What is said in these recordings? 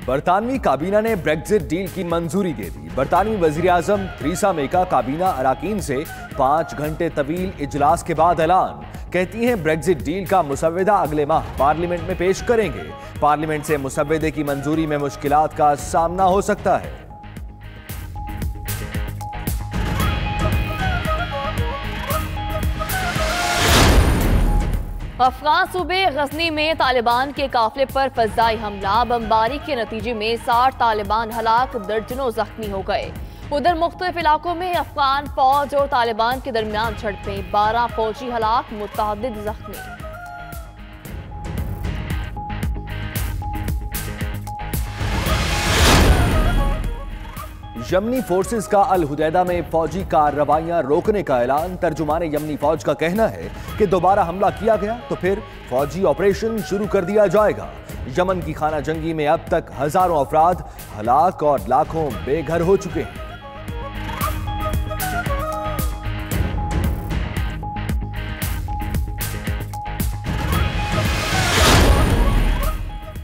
बरतानवी काबीना ने Brexit deal की मंजूरी दे दी। बरतानवी वजीर आजम थेरेसा मे का काबीना अराकीन से 5 घंटे तवील इजलास के बाद ऐलान। कहती हैं ब्रेक्जिट डील का मुसव्वदा अगले माह पार्लियामेंट में पेश करेंगे। पार्लियामेंट से मुसव्वदे की मंजूरी में मुश्किलात का सामना हो सकता है। अफगान सूबे गजनी में तालिबान के काफिले पर फजाई हमला, बमबारी के नतीजे में 60 तालिबान हलाक, दर्जनों जख्मी हो गए। उधर मुख्तलिफ इलाकों में अफगान फौज और तालिबान के दरमियान झड़पें, 12 फौजी हलाक, मुतअद्दिद जख्मी। यमनी फोर्सेस का अल हुदैदा में फौजी कार्रवाइयां रोकने का ऐलान। तर्जुमान यमनी फौज का कहना है कि दोबारा हमला किया गया तो फिर फौजी ऑपरेशन शुरू कर दिया जाएगा। यमन की खाना जंगी में अब तक हजारों अफराद हलाक और लाखों बेघर हो चुके हैं।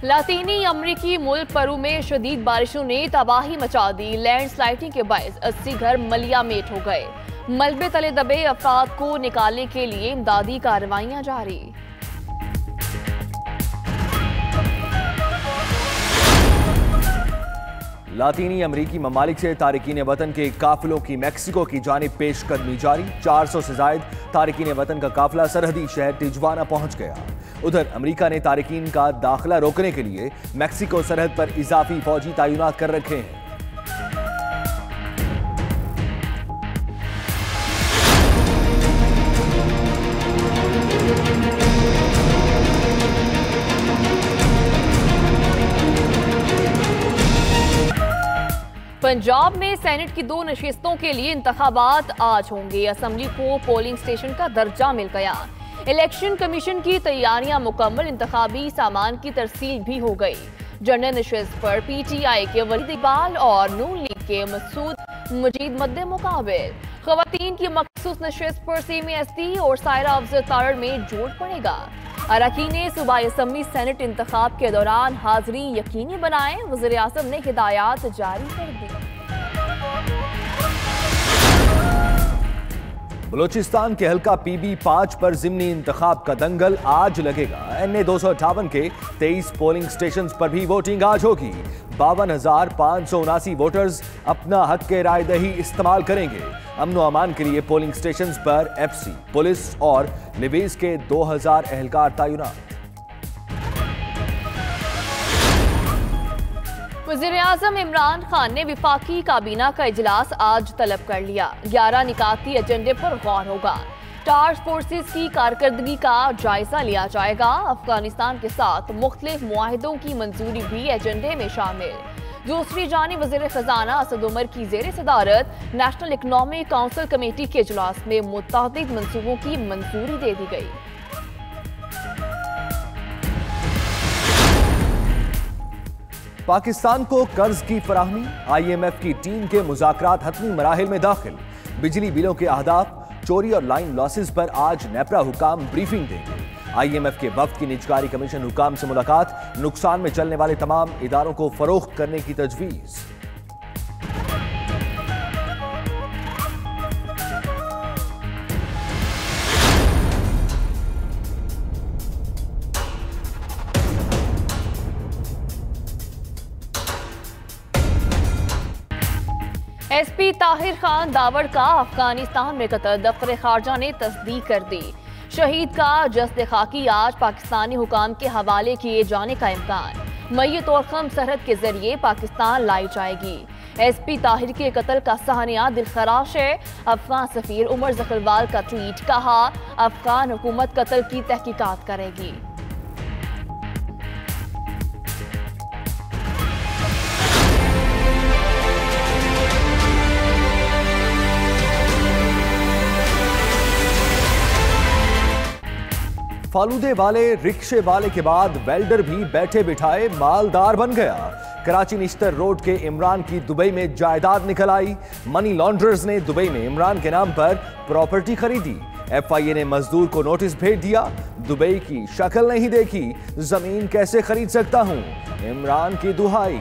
लातीनी अमरीकी मुल्क पेरू में शदीद बारिशों ने तबाही मचा दी। लैंडस्लाइडिंग के बायस 80 घर मलिया मेट हो गए। मलबे तले दबे अफराद को निकालने के लिए इमदादी कार्रवाइयां जारी। लातीनी अमरीकी ममालिक से तारिकीन वतन के काफिलों की मैक्सिको की जानिब पेशकदमी जारी। 400 से जायद तारिकीन वतन का काफिला सरहदी शहर टिजुआना पहुंच गया। उधर अमेरिका ने तारिकीन का दाखिला रोकने के लिए मैक्सिको सरहद पर इजाफी फौजी तैनात कर रखे हैं। पंजाब में सेनेट की 2 नशिस्तों के लिए इंतखाबात आज होंगे। असम्बली को पोलिंग स्टेशन का दर्जा मिल गया। इलेक्शन कमीशन की तैयारियां मुकम्मल, इंतखाबी सामान की तरसील भी हो गई। जनरल नशिस्त पर PTI के वलीद इकबाल और नून लीग के मसूद मजीद मद्दे मुकाबिल। खवातीन की मखसूस नशिस्त पर CMSD और सायरा अफजल तारड़ में जोड़ पड़ेगा। अरकान सूबाई असम्बली सेनेट इंतखाब के दौरान हाजिरी यकीनी बनाएं, वज़ीर आज़म ने हिदायत जारी कर दी। बलोचिस्तान के हल्का PB5 पर ज़िमनी इंतखाब का दंगल आज लगेगा। NA 258 के 23 पोलिंग स्टेशन पर भी वोटिंग आज होगी। 52,579 वोटर्स अपना हक के राय दही इस्तेमाल करेंगे। अमन अमान के लिए पोलिंग स्टेशन पर FC, पुलिस और लिबीज के 2000 एहलकार तैनात। वज़ीर आज़म इमरान खान ने विफाकी काबीना का इजलास आज तलब कर लिया। 11 निकाती एजेंडे पर गौर होगा। टास्क फोर्सेस की कारकर्दगी का जायजा लिया जाएगा। अफगानिस्तान के साथ मुख्तलिफ मुआहिदों की मंजूरी भी एजेंडे में शामिल। दूसरी जानिब वज़ीर खजाना असद उमर की ज़ेर सदारत नेशनल इकनॉमिक काउंसिल कमेटी के इजलास में मुतअद्दिद मंसूबों की मंजूरी दे दी गई। पाकिस्तान को कर्ज की फराहमी, IMF की टीम के मुज़ाकरात हतमी मराहिल में दाखिल। बिजली बिलों के अहदाफ, चोरी और लाइन लॉसेस पर आज नेपरा हुकाम ब्रीफिंग देंगे। IMF के वफ्द की निजकारी कमीशन हुकाम से मुलाकात, नुकसान में चलने वाले तमाम इदारों को फरोख्त करने की तजवीज़। SP ताहिर खान दावड़ का अफगानिस्तान में कत्ल, दफ्तर खारजा ने तस्दीक कर दी। शहीद का जस्द खाकी आज पाकिस्तानी हुकाम के हवाले किए जाने का इम्कान। मय्यत और खम सरहद के जरिए पाकिस्तान लाई जाएगी। SP ताहिर के कत्ल का सहानिया दिलखराश है। अफगान सफीर उमर जखरवाल का ट्वीट, कहा अफगान हुकूमत कत्ल की तहकीकात करेगी। फालूदे वाले रिक्शे वाले के बाद वेल्डर भी बैठे बिठाए मालदार बन गया। कराची निश्तर रोड के इमरान की दुबई में जायदाद निकल आई। मनी लॉन्ड्रर्स ने दुबई में इमरान के नाम पर प्रॉपर्टी खरीदी। FIA ने मजदूर को नोटिस भेज दिया, दुबई की शक्ल नहीं देखी, जमीन कैसे खरीद सकता हूं, इमरान की दुहाई।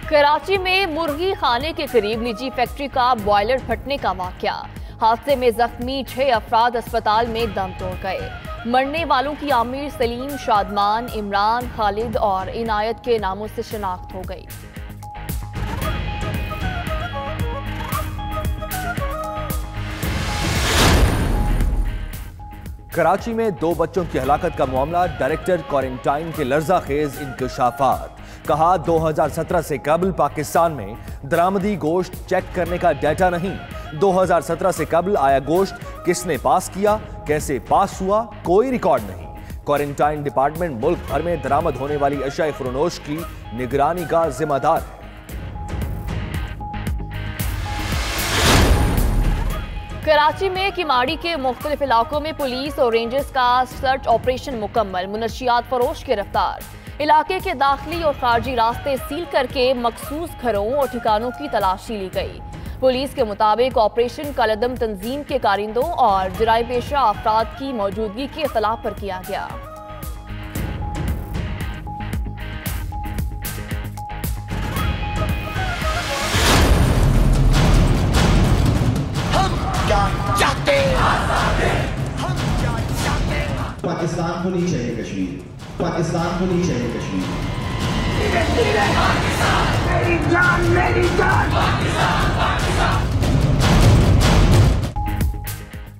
कराची में मुर्गी खाने के करीब निजी फैक्ट्री का बॉयलर फटने का वाकया। हादसे में जख्मी 6 अफराद अस्पताल में दम तोड़ गए। मरने वालों की आमिर, सलीम, शादमान, इमरान, खालिद और इनायत के नामों से शिनाख्त हो गई। कराची में 2 बच्चों की हलाकत का मामला, डायरेक्टर क्वारंटाइन के लर्जाखेज इंकशाफात। कहा 2017 से कबल पाकिस्तान में दरामदी गोश्त चेक करने का डाटा नहीं। 2017 से कबल आया गोश्त किसने पास किया, कैसे पास हुआ, कोई रिकॉर्ड नहीं। क्वारंटाइन डिपार्टमेंट मुल्क भर में दरामद होने वाली अशिया खुरनोश की निगरानी का जिम्मेदार है। कराची में किमाड़ी के मुख्तलिफ इलाकों में पुलिस और रेंजर्स का सर्च ऑपरेशन मुकम्मल। मुनशियात फरोश गिरफ्तार। इलाके के दाखिली और खारजी रास्ते सील करके मखसूस घरों और ठिकानों की तलाशी ली गई। पुलिस के मुताबिक ऑपरेशन कलदम तंजीम के कारिंदों और जराई पेशा अफराद की मौजूदगी की इत्तला पर किया गया। पाकिस्तान को नहीं चाहिए कश्मीर, पाकिस्तान को नहीं चाहिए कश्मीर। मेरी जान, मेरी जान।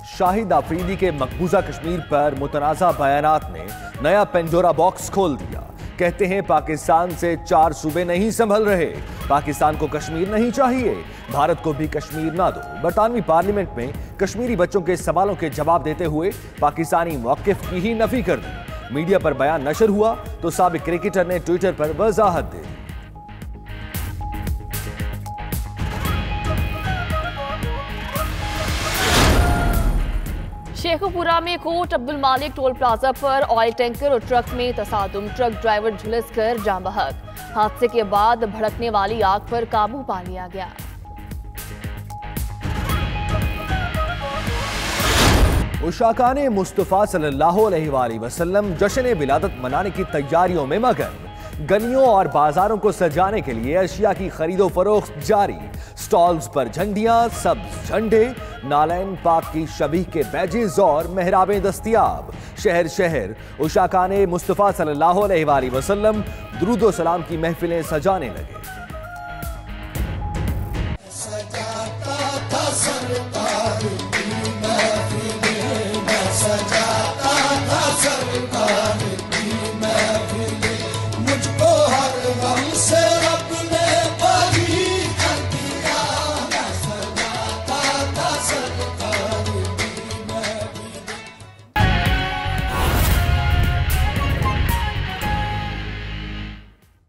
शाहिद आफरीदी के मकबूजा कश्मीर पर मुतनाज़ा बयानात ने नया पेंडोरा बॉक्स खोल दिया। कहते हैं पाकिस्तान से 4 सूबे नहीं संभल रहे, पाकिस्तान को कश्मीर नहीं चाहिए, भारत को भी कश्मीर ना दो। बरतानवी पार्लियामेंट में कश्मीरी बच्चों के सवालों के जवाब देते हुए पाकिस्तानी मौक़िफ़ की ही नफी कर दी। मीडिया पर बयान नशर हुआ तो साबिक क्रिकेटर ने ट्विटर पर वजाहत दे दी। शेखुपुरा में कोट अब्दुल मालिक टोल प्लाजा पर ऑयल टैंकर और ट्रक में तसादुम। ट्रक ड्राइवर झुलसकर जान बहक। हादसे के बाद भड़कने वाली आग पर काबू पा लिया गया। उशाकाने मुस्तफ़ा सल्लल्लाहु अलैहि वसल्लम जश्न विलादत मनाने की तैयारियों में मगन। गलियों और बाजारों को सजाने के लिए अशिया की खरीदो फरोख्त जारी। स्टॉल्स पर झंडियां, सब्ज झंडे, नालैन पाक की शबीह के बैजेस और मेहराबें दस्तयाब। शहर शहर उशाकाने मुस्तफ़ा सल्लल्लाहु अलैहि वसल्लम दुरूद सलाम की महफिलें सजाने लगे।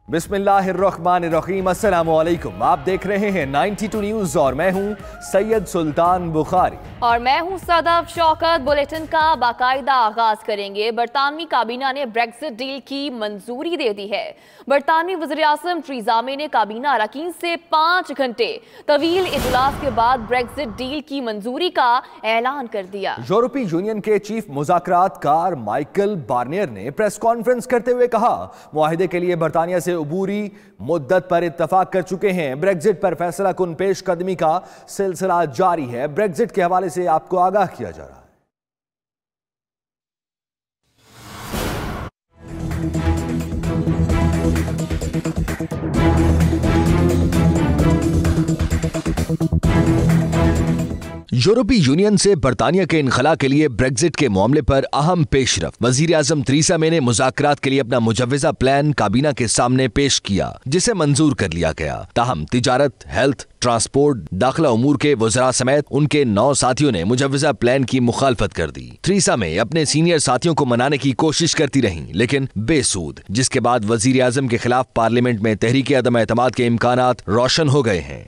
बिस्मिल्लाहिर्रहमानिर्रहीम, अस्सलामु अलैकुम। आप देख रहे हैं 92 न्यूज़ और मैं हूं सैयद सुल्तान बुखारी और मैं हूं सदफ शौकत। बुलेटिन का बाकायदा आगाज करेंगे। बरतानवी काबीना ने ब्रेक्जिट डील की मंजूरी दे दी है। बरतानवी वज़ीर आज़म थेरेसा मे ने काबीना अरकान से 5 घंटे तवील इजलास के बाद ब्रेक्जिट डील की मंजूरी का ऐलान कर दिया। यूरोपीय यूनियन के चीफ मुज़ाकरातकार माइकल बार्नियर ने प्रेस कॉन्फ्रेंस करते हुए कहा, मुआहिदे के लिए बरतानिया से अबूरी मुद्दत पर इत्तफाक कर चुके हैं। ब्रेक्जिट पर फैसला कुन पेशकदमी का सिलसिला जारी है। ब्रेक्जिट के हवाले से आपको आगाह किया जा रहा है। यूरोपीय यूनियन से बरतानिया के इनखला के लिए ब्रेक्जिट के मामले पर अहम पेशरफ। वजीर आजम थेरेसा मे ने मुज़ाकरात के लिए अपना मुजव्वज़ा प्लान काबीना के सामने पेश किया, जिसे मंजूर कर लिया गया। ताहम तिजारत, हेल्थ, ट्रांसपोर्ट, दाखिला उमूर के वज़रा समेत उनके 9 साथियों ने मुजव्वज़ा प्लान की मुखालफत कर दी। थेरेसा मे अपने सीनियर साथियों को मनाने की कोशिश करती रहीं, लेकिन बेसूद, जिसके बाद वजीर आजम के खिलाफ पार्लियामेंट में तहरीक अदम एतमाद के इम्कानात रोशन हो गए हैं।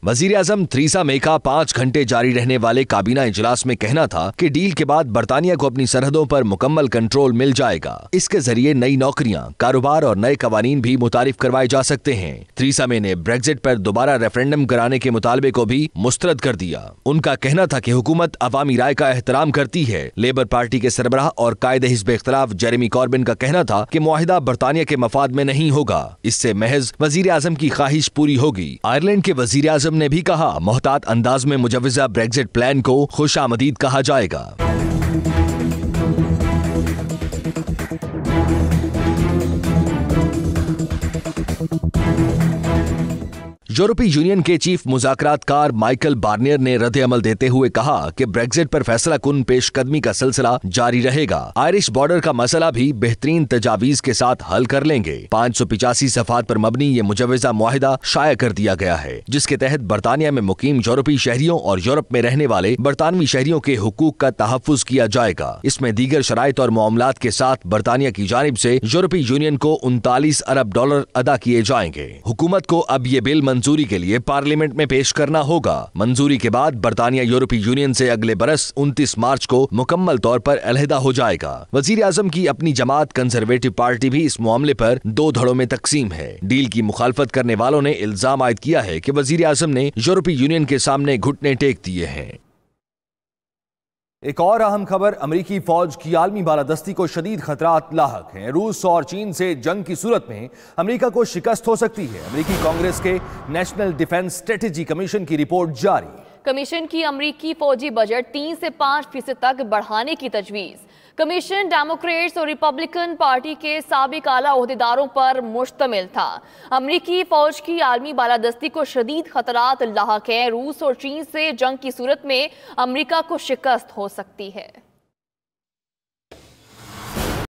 वजीर आजम थेरेसा मे का 5 घंटे जारी रहने वाले काबीना इजलास में कहना था कि डील के बाद बरतानिया को अपनी सरहदों पर मुकम्मल कंट्रोल मिल जाएगा। इसके जरिए नई नौकरियां, कारोबार और नए कवानीन भी मुतारिफ करवाए जा सकते हैं। थेरेसा मे ने ब्रेक्जिट पर दोबारा रेफरेंडम कराने के मुतालबे को भी मुस्तरद कर दिया। उनका कहना था कि हुकूमत अवामी राय का एहतराम करती है। लेबर पार्टी के सरबराह और कायदे हिज़्ब इख्तिलाफ जेरेमी कॉर्बिन का कहना था कि मुआहिदा बरतानिया के मफाद में नहीं होगा, इससे महज वजीर आजम की ख्वाहिश पूरी होगी। आयरलैंड के वजीर आजम ने भी कहा, मोहतात अंदाज में मुजव्वज़ा ब्रेक्जिट प्लान को खुशामदीद कहा जाएगा। यूरोपीय यूनियन के चीफ मुज़ाकरातकार माइकल बार्नियर ने रद्द अमल देते हुए कहा कि ब्रेक्जिट पर फैसला कुन पेशकदमी का सिलसिला जारी रहेगा। आयरिश बॉर्डर का मसला भी बेहतरीन तजावीज के साथ हल कर लेंगे। 585 सफ़ात पर मबनी ये मुजव्वज़ा मुआहिदा शाया कर दिया गया है, जिसके तहत बरतानिया में मुकीम यूरोपीय शहरियों और यूरोप में रहने वाले बरतानवी शहरियों के हुकूक का तहफ़्फ़ुज़ किया जाएगा। इसमें दीगर शराइत और मामलात के साथ बरतानिया की जानिब से यूरोपीय यूनियन को $39 अरब अदा किए जाएंगे। हुकूमत को अब ये बिल मंजूरी के लिए पार्लियामेंट में पेश करना होगा। मंजूरी के बाद बरतानिया यूरोपीय यूनियन से अगले बरस 29 मार्च को मुकम्मल तौर पर अलहदा हो जाएगा। वजीर आजम की अपनी जमात कंजर्वेटिव पार्टी भी इस मामले पर 2 धड़ों में तकसीम है। डील की मुखालफत करने वालों ने इल्जाम आयद किया है कि वजीर आजम ने यूरोपीय यूनियन के सामने घुटने टेक दिए हैं। एक और अहम खबर, अमेरिकी फौज की आलमी बालादस्ती को शदीद खतरात लाहक हैं। रूस और चीन से जंग की सूरत में अमेरिका को शिकस्त हो सकती है। अमेरिकी कांग्रेस के नेशनल डिफेंस स्ट्रेटेजी कमीशन की रिपोर्ट जारी। कमीशन की अमेरिकी फौजी बजट 3 से 5% तक बढ़ाने की तजवीज़। कमीशन डेमोक्रेट्स और रिपब्लिकन पार्टी के साबिक आला ओहदेदारों पर मुश्तमिल था। अमेरिकी फौज की आलमी बालादस्ती को शदीद खतरात लाहक हैं। रूस और चीन से जंग की सूरत में अमेरिका को शिकस्त हो सकती है।